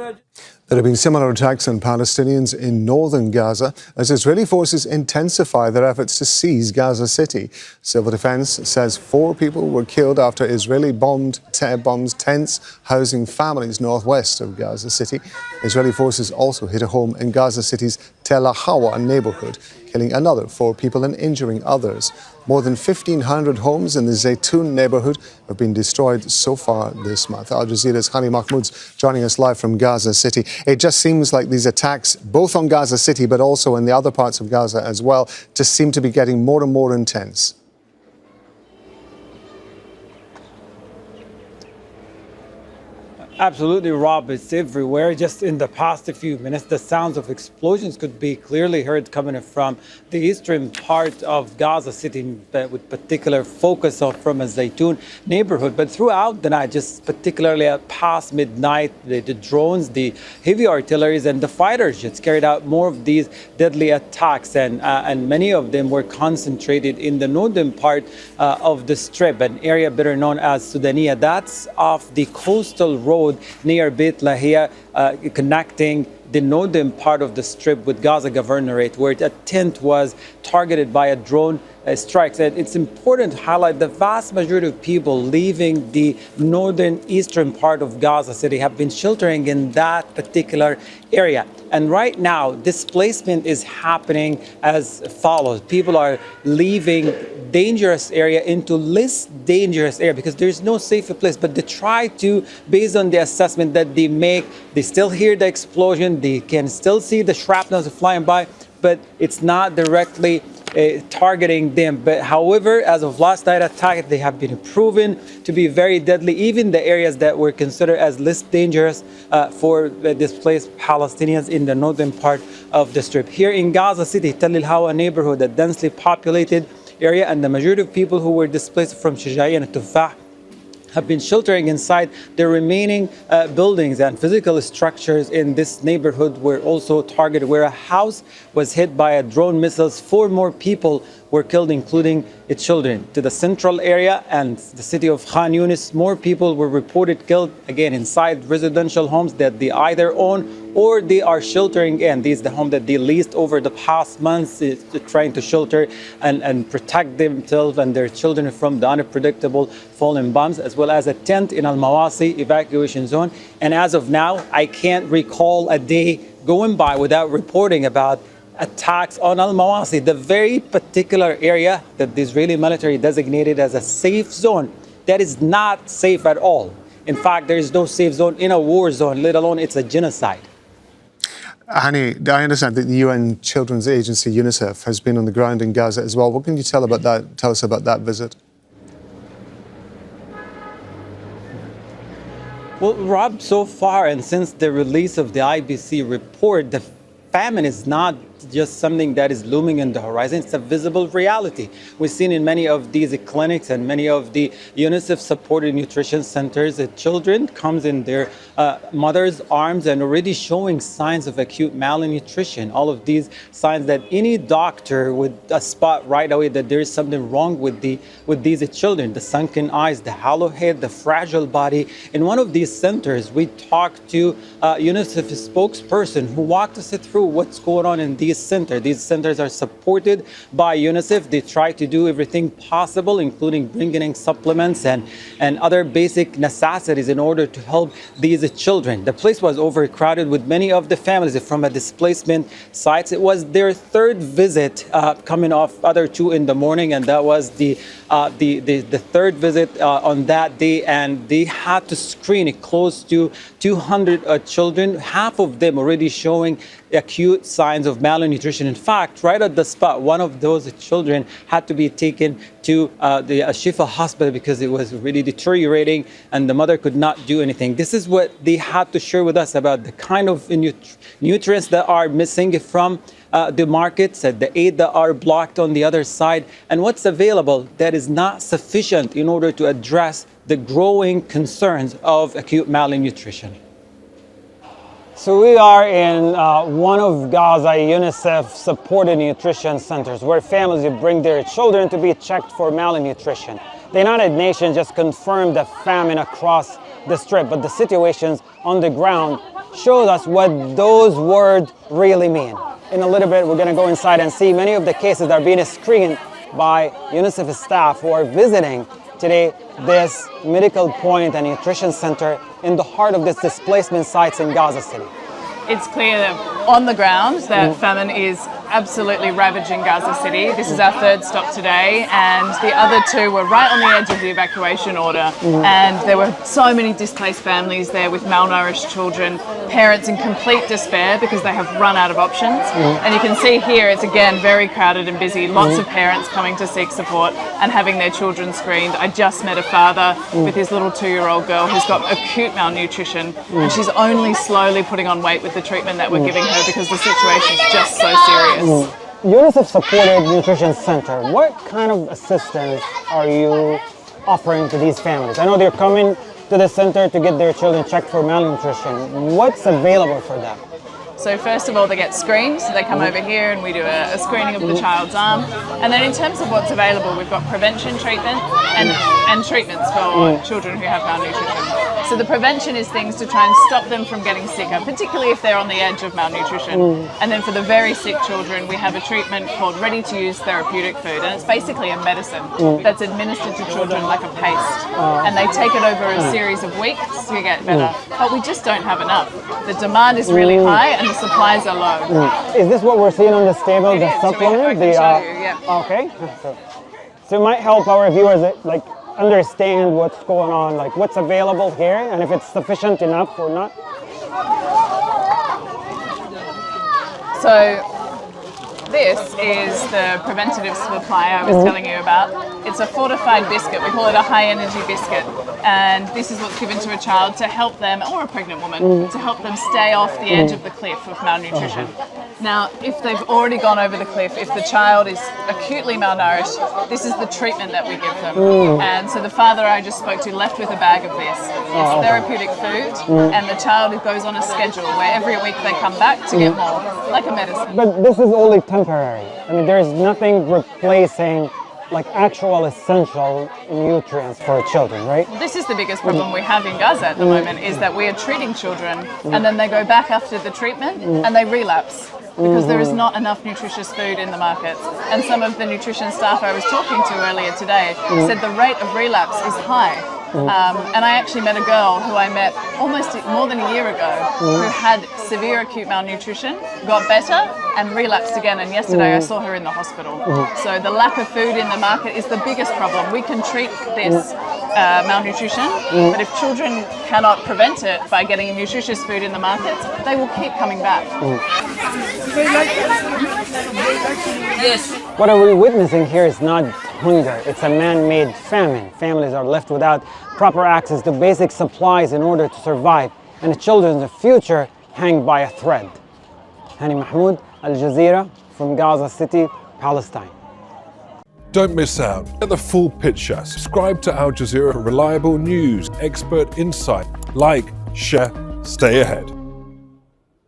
There have been similar attacks on Palestinians in northern Gaza as Israeli forces intensify their efforts to seize Gaza City. Civil defense says 4 people were killed after Israeli bombs tents housing families northwest of Gaza City. Israeli forces also hit a home in Gaza City's al-Hawa neighbourhood, killing another 4 people and injuring others. More than 1,500 homes in the Zeitoun neighbourhood have been destroyed so far this month. Al Jazeera's Hani Mahmoud's joining us live from Gaza City. It just seems like these attacks, both on Gaza City but also in the other parts of Gaza as well, just seem to be getting more and more intense. Absolutely, Rob. It's everywhere. Just in the past few minutes, the sounds of explosions could be clearly heard coming from the eastern part of Gaza City, with particular focus from a Zeitoun neighborhood. But throughout the night, just particularly at past midnight, the drones, the heavy artilleries and the fighter jets carried out more of these deadly attacks. And many of them were concentrated in the northern part of the Strip, an area better known as Sudaniya. That's off the coastal road near Beit Lahiya, connecting the northern part of the Strip with Gaza Governorate, where a tent was targeted by a drone strike. And it's important to highlight the vast majority of people leaving the northern eastern part of Gaza City have been sheltering in that particular area. And right now, displacement is happening as follows. People are leaving dangerous area into less dangerous area because there's no safer place, but they try to, based on the assessment that they make, they still hear the explosion, they can still see the shrapnel flying by, but it's not directly targeting them. But however, as of last night attack, they have been proven to be very deadly, even the areas that were considered as less dangerous for the displaced Palestinians in the northern part of the Strip. Here in Gaza City, al-Hawa neighborhood, a densely populated area, and the majority of people who were displaced from Shujayea and Tuffah have been sheltering inside the remaining buildings, and physical structures in this neighborhood were also targeted, where a house was hit by a drone missiles. 4 more people were killed, including its children. To the central area and the city of Younis, more people were reported killed, again inside residential homes that they either own or they are sheltering in. This is the home that they leased over the past months, trying to shelter and protect themselves and their children from the unpredictable falling bombs, as well as a tent in al-Mawasi evacuation zone. And as of now, I can't recall a day going by without reporting about attacks on al-Mawasi, the very particular area that the Israeli military designated as a safe zone. That is not safe at all. In fact, there is no safe zone in a war zone, let alone it's a genocide. Hani, I understand that the UN Children's Agency, UNICEF, has been on the ground in Gaza as well. What can you tell us about that visit? Well, Rob, so far, and since the release of the IBC report, the famine is not just something that is looming in the horizon. It's a visible reality. We've seen in many of these clinics and many of the UNICEF-supported nutrition centers that children comes in their mother's arms and already showing signs of acute malnutrition. All of these signs that any doctor would spot right away that there is something wrong with these children. The sunken eyes, the hollow head, the fragile body. In one of these centers, we talked to a UNICEF spokesperson who walked us through what's going on in these centers. These centers are supported by UNICEF. They try to do everything possible, including bringing in supplements and other basic necessities in order to help these children. The place was overcrowded with many of the families from a displacement sites. It was their 3rd visit coming off other 2 in the morning, and that was the 3rd visit on that day, and they had to screen close to 200 children, half of them already showing acute signs of malnutrition. In fact, right at the spot, one of those children had to be taken to the Shifa hospital because it was really deteriorating and the mother could not do anything. This is what they had to share with us about the kind of nutrients that are missing from the markets, the aid that are blocked on the other side, and what's available that is not sufficient in order to address the growing concerns of acute malnutrition. So we are in one of Gaza UNICEF-supported nutrition centers where families bring their children to be checked for malnutrition. The United Nations just confirmed the famine across the Strip, but the situations on the ground shows us what those words really mean. In a little bit, we're going to go inside and see many of the cases that are being screened by UNICEF staff who are visiting today this medical point and nutrition center in the heart of this displacement sites in Gaza City. It's clear that on the ground that famine is absolutely ravaging Gaza City. This is our third stop today, and the other two were right on the edge of the evacuation order. And there were so many displaced families there with malnourished children, parents in complete despair because they have run out of options. And you can see here it's again very crowded and busy. Lots of parents coming to seek support and having their children screened. I just met a father with his little 2-year-old girl who's got acute malnutrition, and she's only slowly putting on weight with the treatment that we're giving her because the situation is just so serious. UNICEF supported nutrition center. What kind of assistance are you offering to these families? I know they're coming to the center to get their children checked for malnutrition. What's available for them? So first of all, they get screened. So they come over here and we do a screening of the child's arm. And then in terms of what's available, we've got prevention treatment and treatments for children who have malnutrition. So the prevention is things to try and stop them from getting sicker, particularly if they're on the edge of malnutrition. And then for the very sick children, we have a treatment called ready-to-use therapeutic food. And it's basically a medicine that's administered to children like a paste. And they take it over a series of weeks to get better. But we just don't have enough. The demand is really high and the supplies are low. Is this what we're seeing on this table, the supplement? I can show you, yeah. Okay. So it might help our viewers like understand what's going on, like what's available here and if it's sufficient enough or not. So this is the preventative supply I was telling you about. It's a fortified biscuit. We call it a high energy biscuit. And this is what's given to a child to help them, or a pregnant woman, to help them stay off the edge of the cliff of malnutrition. Now, if they've already gone over the cliff, if the child is acutely malnourished, this is the treatment that we give them. And so the father I just spoke to left with a bag of this. It's therapeutic food, and the child goes on a schedule where every week they come back to get more, like a medicine. But this is only temporary. I mean, there's nothing replacing like actual essential nutrients for children, right? This is the biggest problem we have in Gaza at the moment, is that we are treating children and then they go back after the treatment and they relapse because there is not enough nutritious food in the markets. And some of the nutrition staff I was talking to earlier today said the rate of relapse is high. And I actually met a girl who I met almost more than a year ago who had severe acute malnutrition, got better and relapsed again, and yesterday I saw her in the hospital. So the lack of food in the market is the biggest problem. We can treat this malnutrition, but if children cannot prevent it by getting nutritious food in the markets, they will keep coming back. Yes. What are we witnessing here is not hunger, it's a man-made famine. Families are left without proper access to basic supplies in order to survive, and the children's future hang by a thread. Hani Mahmoud, Al Jazeera, from Gaza City, Palestine. Don't miss out. Get the full picture. Subscribe to Al Jazeera for reliable news, expert insight. Like, share, stay ahead.